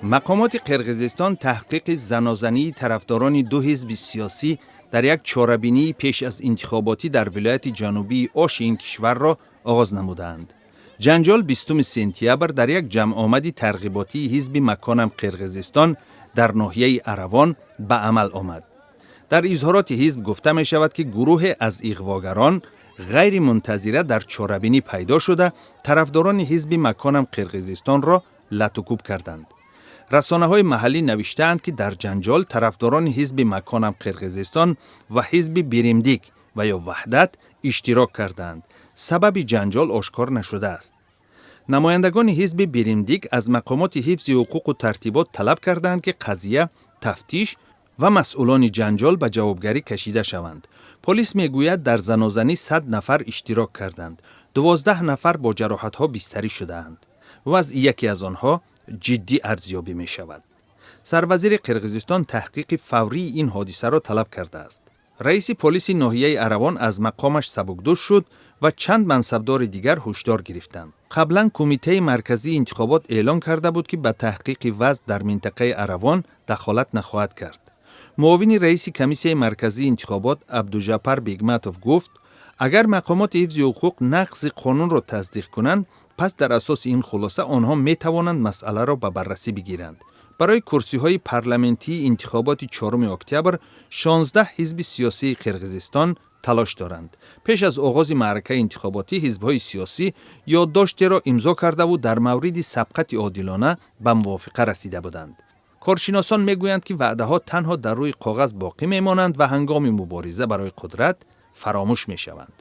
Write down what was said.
مقامات قرقیزستان تحقیق زنازنی طرفداران دو حزب سیاسی در یک چاره‌بینی پیش از انتخاباتی در ولایت جنوبی اوش این کشور را آغاز نمودند. جنجال 20 سپتامبر در یک جمع آمدی ترغیباتی حزب مکانم قرقیزستان در ناحیه اروان به عمل آمد. در اظهارات حزب گفته می شود که گروه از اغواگران غیر منتظره در چاره‌بینی پیدا شده طرفداران حزب مکانم قرقیزستان را لطوکوب کردند. رسانه‌های محلی نوشتند که در جنجال طرفداران حزب مکانم قرقیزستان و حزب بیرمدیک و یا وحدت اشتراک کردند. سبب جنجال آشکار نشده است. نمایندگان حزب بیرمدیک از مقامات حفظ حقوق و ترتیبات طلب کردند که قضیه تفتیش و مسئولان جنجال به جوابگری کشیده شوند. پلیس میگوید در زنازنی 100 نفر اشتراک کردند. 12 نفر با جراحت‌ها بستری شده‌اند. وضع یکی از آنها جدی ارزیابی می شود. سروزیر قرقیزستان تحقیق فوری این حادثه را طلب کرده است. رئیس پلیس ناحیه اروان از مقامش سبکدوش شد و چند منصبدار دیگر هشدار گرفتند. قبلا کمیته مرکزی انتخابات اعلام کرده بود که به تحقیق وضع در منطقه اروان دخالت نخواهد کرد. معاون رئیس کمیسیون مرکزی انتخابات عبدالجبار بیگماتوف گفت اگر مقامات حفظ حقوق نقض قانون را تصدیق کنند پس در اساس این خلاصه آنها می توانند مسئله را به بررسی بگیرند. برای کرسی های پارلمانتی انتخابات 4 اکتبر 16 حزب سیاسی قرقیزستان تلاش دارند. پیش از آغاز معرکه انتخاباتی حزب‌های سیاسی یادداشتی را امضا کرده و در مورد سبقت عادلانه به موافقه رسیده بودند. کارشناسان میگویند که وعده‌ها تنها در روی کاغذ باقی میمانند و هنگام مبارزه برای قدرت فراموش میشوند.